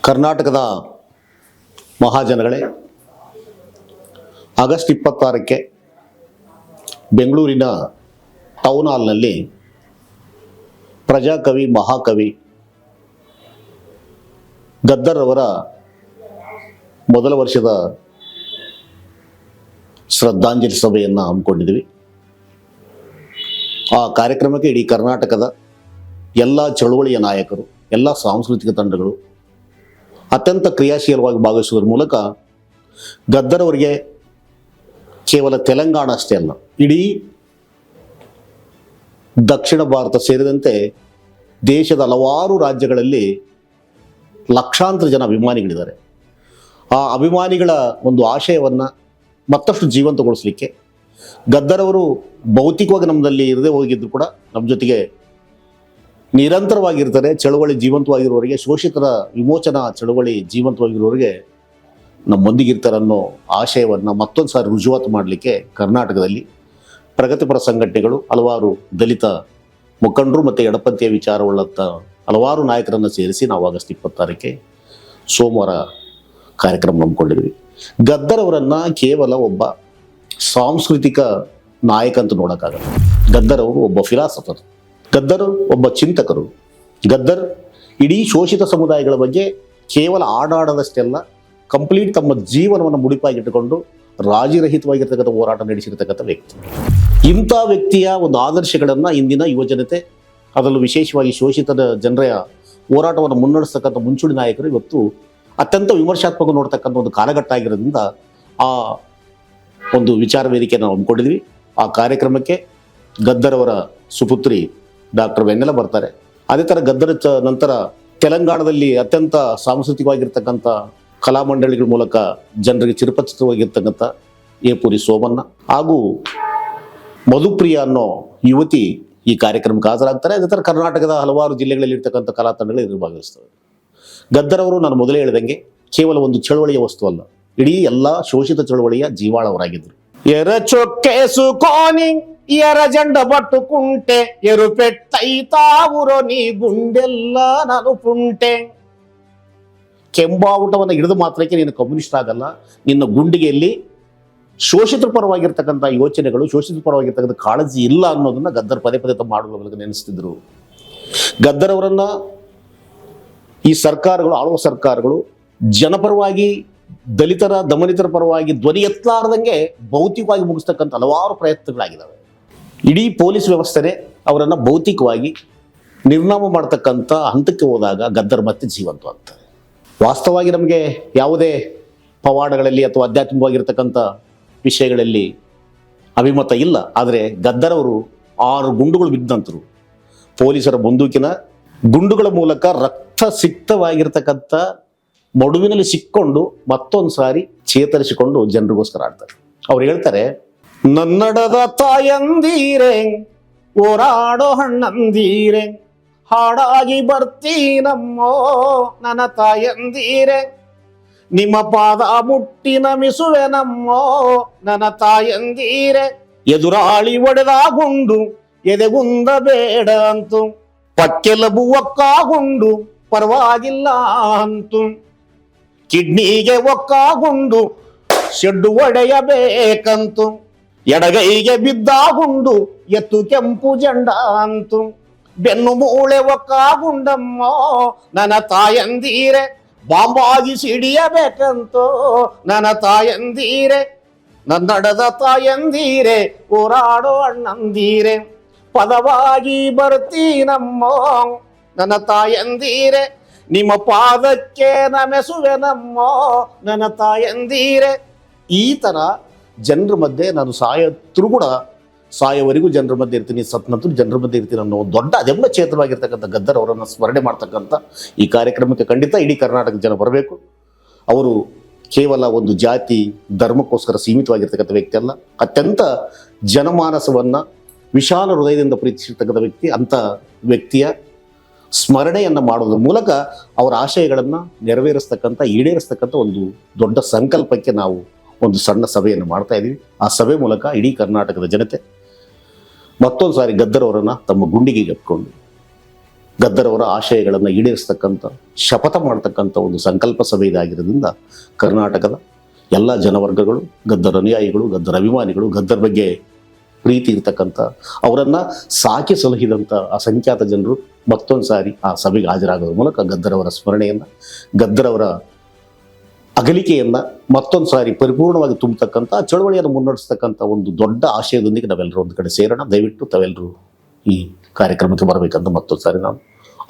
ಕರ್ನಾಟಕದ ಮಹಾಜನಗಳೇ, ಆಗಸ್ಟ್ 26ಕ್ಕೆ ಬೆಂಗಳೂರಿನ ಟೌನ್ ಹಾಲ್ನಲ್ಲಿ ಪ್ರಜಾಕವಿ ಮಹಾಕವಿ ಗದ್ದರ್ ಅವರ ಮೊದಲ ವರ್ಷದ ಶ್ರದ್ಧಾಂಜಲಿ ಸಭೆಯನ್ನು ಹಮ್ಮಿಕೊಂಡಿದ್ವಿ. ಆ ಕಾರ್ಯಕ್ರಮಕ್ಕೆ ಇಡೀ ಕರ್ನಾಟಕದ ಎಲ್ಲ ಚಳುವಳಿಯ ನಾಯಕರು, ಎಲ್ಲ ಸಾಂಸ್ಕೃತಿಕ ತಂಡಗಳು ಅತ್ಯಂತ ಕ್ರಿಯಾಶೀಲವಾಗಿ ಭಾಗವಹಿಸುವುದರ ಮೂಲಕ ಗದ್ದರ್ ಅವರಿಗೆ ಕೇವಲ ತೆಲಂಗಾಣ ಅಷ್ಟೇ ಅಲ್ಲ, ಇಡೀ ದಕ್ಷಿಣ ಭಾರತ ಸೇರಿದಂತೆ ದೇಶದ ಹಲವಾರು ರಾಜ್ಯಗಳಲ್ಲಿ ಲಕ್ಷಾಂತರ ಜನ ಅಭಿಮಾನಿಗಳಿದ್ದಾರೆ. ಆ ಅಭಿಮಾನಿಗಳ ಒಂದು ಆಶಯವನ್ನು ಮತ್ತಷ್ಟು ಜೀವಂತಗೊಳಿಸಲಿಕ್ಕೆ ಗದ್ದರ್ ಅವರು ಭೌತಿಕವಾಗಿ ನಮ್ಮದಲ್ಲಿ ಇರದೇ ಹೋಗಿದ್ರು ಕೂಡ ನಮ್ಮ ಜೊತೆಗೆ ನಿರಂತರವಾಗಿರ್ತಾರೆ. ಚಳುವಳಿ ಜೀವಂತವಾಗಿರುವವರಿಗೆ, ಶೋಷಿತರ ವಿಮೋಚನಾ ಚಳುವಳಿ ಜೀವಂತವಾಗಿರುವವರಿಗೆ ನಮ್ಮೊಂದಿಗಿರ್ತಾರೆ ಅನ್ನೋ ಆಶಯವನ್ನು ಮತ್ತೊಂದು ಸಾರಿ ರುಜುವಾತು ಮಾಡಲಿಕ್ಕೆ ಕರ್ನಾಟಕದಲ್ಲಿ ಪ್ರಗತಿಪರ ಸಂಘಟನೆಗಳು, ಹಲವಾರು ದಲಿತ ಮುಖಂಡರು ಮತ್ತು ಎಡಪಂಥೀಯ ವಿಚಾರವುಳ್ಳಂಥ ಹಲವಾರು ನಾಯಕರನ್ನು ಸೇರಿಸಿ ನಾವು ಆಗಸ್ಟ್ 26ಕ್ಕೆ ಸೋಮವಾರ ಕಾರ್ಯಕ್ರಮ ಹಮ್ಮಿಕೊಂಡಿದ್ವಿ. ಗದ್ದರ್ ಅವರನ್ನು ಕೇವಲ ಒಬ್ಬ ಸಾಂಸ್ಕೃತಿಕ ನಾಯಕ ಅಂತ ನೋಡೋಕ್ಕಾಗಲ್ಲ. ಗದ್ದರ್ ಅವರು ಒಬ್ಬ ಫಿಲಾಸಫರ್, ಗದ್ದರ್ ಒಬ್ಬ ಚಿಂತಕರು. ಗದ್ದರ್ ಇಡೀ ಶೋಷಿತ ಸಮುದಾಯಗಳ ಬಗ್ಗೆ ಕೇವಲ ಆಡಾಡದಷ್ಟೆಲ್ಲ ಕಂಪ್ಲೀಟ್ ತಮ್ಮ ಜೀವನವನ್ನು ಮುಡಿಪಾಗಿಟ್ಟುಕೊಂಡು ರಾಜಿರಹಿತವಾಗಿರ್ತಕ್ಕಂಥ ಹೋರಾಟ ನಡೆಸಿರ್ತಕ್ಕಂಥ ವ್ಯಕ್ತಿ. ಇಂಥ ವ್ಯಕ್ತಿಯ ಒಂದು ಆದರ್ಶಗಳನ್ನು ಇಂದಿನ ಯುವಜನತೆ, ಅದರಲ್ಲೂ ವಿಶೇಷವಾಗಿ ಶೋಷಿತ ಜನರ ಹೋರಾಟವನ್ನು ಮುನ್ನಡೆಸ್ತಕ್ಕಂಥ ಮುಂಚೂಣಿ ನಾಯಕರು ಇವತ್ತು ಅತ್ಯಂತ ವಿಮರ್ಶಾತ್ಮಕ ನೋಡ್ತಕ್ಕಂಥ ಒಂದು ಕಾಲಘಟ್ಟ ಆಗಿರೋದ್ರಿಂದ ಆ ಒಂದು ವಿಚಾರ ವೇದಿಕೆ ನಾವು ಹಮ್ಮಿಕೊಂಡಿದ್ವಿ. ಆ ಕಾರ್ಯಕ್ರಮಕ್ಕೆ ಗದ್ದರ್ ಅವರ ಸುಪುತ್ರಿ ಡಾಕ್ಟರ್ ವೆನ್ನೆಲ ಬರ್ತಾರೆ. ಅದೇ ಥರ ಗದ್ದರ್ ನಂತರ ತೆಲಂಗಾಣದಲ್ಲಿ ಅತ್ಯಂತ ಸಾಂಸ್ಕೃತಿಕವಾಗಿರ್ತಕ್ಕಂಥ ಕಲಾಮಂಡಳಿಗಳ ಮೂಲಕ ಜನರಿಗೆ ಚಿರಪರಿಚಿತವಾಗಿರ್ತಕ್ಕಂಥ ಏಪುರಿ ಸೋಮಣ್ಣ ಹಾಗೂ ಮಧುಪ್ರಿಯ ಅನ್ನೋ ಯುವತಿ ಈ ಕಾರ್ಯಕ್ರಮಕ್ಕೆ ಹಾಜರಾಗ್ತಾರೆ. ಅದೇ ಥರ ಕರ್ನಾಟಕದ ಹಲವಾರು ಜಿಲ್ಲೆಗಳಲ್ಲಿ ಇರ್ತಕ್ಕಂಥ ಕಲಾ ತಂಡಗಳು ಇದರಲ್ಲಿ ಭಾಗವಹಿಸ್ತವೆ. ಗದ್ದರ್ ಅವರು ನಾನು ಮೊದಲೇ ಹೇಳಿದಂಗೆ ಕೇವಲ ಒಂದು ಚಳುವಳಿಯ ವಸ್ತು ಅಲ್ಲ, ಇಡೀ ಎಲ್ಲ ಶೋಷಿತ ಚಳುವಳಿಯ ಜೀವಾಳವರಾಗಿದ್ದರು. ಎರ ಚೊಕ್ಕೆ ಸುಕೋನಿ ಎರ ಜಂಡ ಬಟ್ಟು ಕುಂಟೆ ಎರು ಪೆಟ್ಟೈತಾವುರೋ ನೀ ಗುಂಡೆಲ್ಲ ನಾನು ಪುಂಟೆ. ಕೆಂಬಾವುಟವನ್ನು ಹಿಡಿದು ಮಾತ್ರಕ್ಕೆ ನೀನು ಕಮ್ಯುನಿಸ್ಟ್ ಆಗಲ್ಲ, ನಿನ್ನ ಗುಂಡಿಗೆಯಲ್ಲಿ ಶೋಷಿತರ ಪರವಾಗಿರ್ತಕ್ಕಂಥ ಯೋಚನೆಗಳು, ಶೋಷಿತರ ಪರವಾಗಿರ್ತಕ್ಕಂಥ ಕಾಳಜಿ ಇಲ್ಲ ಅನ್ನೋದನ್ನ ಗದ್ದರ್ ಪದೇ ಪದೇ ತಮ್ಮ ಮಾಡುವ ಮೂಲಕ ನೆನೆಸ್ತಿದ್ರು. ಗದ್ದರ್ ಅವರನ್ನ ಈ ಸರ್ಕಾರಗಳು, ಆಳುವ ಸರ್ಕಾರಗಳು ಜನಪರವಾಗಿ, ದಲಿತರ ದಮನಿತರ ಪರವಾಗಿ ಧ್ವನಿ ಎತ್ತಲಾರ್ದಂಗೆ ಭೌತಿಕವಾಗಿ ಮುಗಿಸ್ತಕ್ಕಂಥ ಹಲವಾರು ಪ್ರಯತ್ನಗಳಾಗಿದ್ದಾವೆ. ಇಡೀ ಪೊಲೀಸ್ ವ್ಯವಸ್ಥೆನೇ ಅವರನ್ನು ಭೌತಿಕವಾಗಿ ನಿರ್ನಾಮ ಮಾಡ್ತಕ್ಕಂಥ ಹಂತಕ್ಕೆ ಹೋದಾಗ ಗದ್ದರ್ ಮತ್ತೆ ಜೀವಂತವಾಗ್ತಾರೆ. ವಾಸ್ತವವಾಗಿ ನಮಗೆ ಯಾವುದೇ ಪವಾಡಗಳಲ್ಲಿ ಅಥವಾ ಆಧ್ಯಾತ್ಮಿಕವಾಗಿರ್ತಕ್ಕಂಥ ವಿಷಯಗಳಲ್ಲಿ ಅಭಿಮತ ಇಲ್ಲ. ಆದರೆ ಗದ್ದರ್ ಅವರು 6 ಗುಂಡುಗಳು ಬಿದ್ದಂತರು, ಪೊಲೀಸರ ಬಂದೂಕಿನ ಗುಂಡುಗಳ ಮೂಲಕ ರಕ್ತ ಸಿಕ್ತವಾಗಿರ್ತಕ್ಕಂಥ ಮಡುವಿನಲ್ಲಿ ಸಿಕ್ಕೊಂಡು ಮತ್ತೊಂದು ಸಾರಿ ಚೇತರಿಸಿಕೊಂಡು ಜನರಿಗೋಸ್ಕರ ಆಡ್ತಾರೆ. ಅವ್ರು ಹೇಳ್ತಾರೆ, ನನ್ನಡದ ತಾಯಂದೀರೆ ಓರಾಡೋ ಹಣ್ಣಂದೀರೆ ಹಾಡಾಗಿ ಬರ್ತೀನಮ್ಮೋ ನನ್ನ ತಾಯಂದೀರೆ, ನಿಮ್ಮ ಪಾದ ಮುಟ್ಟಿ ನಮಿಸುವೆ ನಮ್ಮೋ ನನ್ನ ತಾಯಂದೀರೆ, ಎದುರಾಳಿ ಒಡೆದ ಗುಂಡು ಎದೆಗುಂದ ಬೇಡ ಅಂತು, ಪಕ್ಕೆಲಬು ಒಕ್ಕಾಗುಂಡು ಪರವಾಗಿಲ್ಲ ಅಂತು, ಕಿಡ್ನಿಗೆ ಒಕ್ಕಾಗುಂಡು ಶೆಡ್ಡು ಒಡೆಯಬೇಕಂತು, ಎಡಗೈಗೆ ಬಿದ್ದಾಗುಂಡು ಎತ್ತು ಕೆಂಪು ಜಂಡ ಅಂತು, ಬೆನ್ನು ಮೂಳೆ ಒಕ್ಕಾಗುಂಡಮ್ಮೋ ನನ್ನ ತಾಯಂದೀರೆ, ಬಾಂಬಾಗಿ ಸಿಡಿಯಬೇಕಂತೋ ನನ್ನ ತಾಯಂದೀರೆ, ನನ್ನಡದ ತಾಯಂದೀರೆ ಹೋರಾಡೋ ಅಣ್ಣಂದೀರೆ, ಪದವಾಗಿ ಬರ್ತೀನಮ್ಮೋ ನನ್ನ ತಾಯಂದೀರೆ, ನಿಮ್ಮ ಪಾದಕ್ಕೆ ನಮೆಸುವೆ ನಮ್ಮೋ ನನ್ನ ತಾಯಂದೀರೆ. ಈ ಥರ ಜನರ ಮಧ್ಯೆ ನಾನು ಕೂಡ ಸಾಯೋವರೆಗೂ ಜನರ ಮಧ್ಯೆ ಇರ್ತೀನಿ, ಸತ್ ನಂತರ ಜನರ ಮಧ್ಯೆ ಇರ್ತೀನಿ ಅನ್ನೋ ದೊಡ್ಡ ಅದೆಲ್ಲ ಚೇತನವಾಗಿರ್ತಕ್ಕಂಥ ಗದ್ದರ್ ಅವರನ್ನು ಸ್ಮರಣೆ ಮಾಡ್ತಕ್ಕಂಥ ಈ ಕಾರ್ಯಕ್ರಮಕ್ಕೆ ಖಂಡಿತ ಇಡೀ ಕರ್ನಾಟಕದ ಜನ ಬರಬೇಕು. ಅವರು ಕೇವಲ ಒಂದು ಜಾತಿ ಧರ್ಮಕ್ಕೋಸ್ಕರ ಸೀಮಿತವಾಗಿರ್ತಕ್ಕಂಥ ವ್ಯಕ್ತಿ ಅಲ್ಲ, ಅತ್ಯಂತ ಜನಮಾನಸವನ್ನು ವಿಶಾಲ ಹೃದಯದಿಂದ ಪ್ರೀತಿಸಿರ್ತಕ್ಕಂಥ ವ್ಯಕ್ತಿ. ಅಂಥ ವ್ಯಕ್ತಿಯ ಸ್ಮರಣೆಯನ್ನು ಮಾಡೋದ್ರ ಮೂಲಕ ಅವರ ಆಶಯಗಳನ್ನು ನೆರವೇರಿಸ್ತಕ್ಕಂಥ, ಈಡೇರಿಸ್ತಕ್ಕಂಥ ಒಂದು ದೊಡ್ಡ ಸಂಕಲ್ಪಕ್ಕೆ ನಾವು ಒಂದು ಸಣ್ಣ ಸಭೆಯನ್ನು ಮಾಡ್ತಾ ಇದ್ದೀವಿ. ಆ ಸಭೆ ಮೂಲಕ ಇಡೀ ಕರ್ನಾಟಕದ ಜನತೆ ಮತ್ತೊಂದು ಸಾರಿ ಗದ್ದರ್ ಅವರನ್ನು ತಮ್ಮ ಗುಂಡಿಗೆ ಎತ್ಕೊಂಡು ಗದ್ದರವರ ಆಶಯಗಳನ್ನು ಈಡೇರಿಸ್ತಕ್ಕಂಥ ಶಪಥ ಮಾಡ್ತಕ್ಕಂಥ ಒಂದು ಸಂಕಲ್ಪ ಸಭೆ ಇದಾಗಿರೋದ್ರಿಂದ ಕರ್ನಾಟಕದ ಎಲ್ಲ ಜನವರ್ಗಗಳು, ಗದ್ದರ ಅನುಯಾಯಿಗಳು, ಗದ್ದರ ಅಭಿಮಾನಿಗಳು, ಗದ್ದರ ಬಗ್ಗೆ ಪ್ರೀತಿ ಇರ್ತಕ್ಕಂಥ ಅವರನ್ನು ಸಾಕಿ ಸಲಹಿದಂಥ ಅಸಂಖ್ಯಾತ ಜನರು ಮತ್ತೊಂದು ಸಾರಿ ಆ ಸಭೆಗೆ ಹಾಜರಾಗೋದ್ರ ಮೂಲಕ ಗದ್ದರವರ ಸ್ಮರಣೆಯನ್ನು, ಗದ್ದರವರ ಅಗಲಿಕೆಯನ್ನು ಮತ್ತೊಂದು ಸಾರಿ ಪರಿಪೂರ್ಣವಾಗಿ ತುಂಬತಕ್ಕಂಥ ಚಳವಳಿಯನ್ನು ಮುನ್ನಡೆಸ್ತಕ್ಕಂಥ ಒಂದು ದೊಡ್ಡ ಆಶಯದೊಂದಿಗೆ ನಾವೆಲ್ಲರೂ ಒಂದು ಕಡೆ ಸೇರೋಣ. ದಯವಿಟ್ಟು ತಾವೆಲ್ಲರೂ ಈ ಕಾರ್ಯಕ್ರಮಕ್ಕೆ ಬರಬೇಕಂತ ಮತ್ತೊಂದು ಸಾರಿ ನಾನು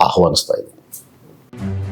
ಆಹ್ವಾನಿಸ್ತಾ ಇದ್ದೀನಿ.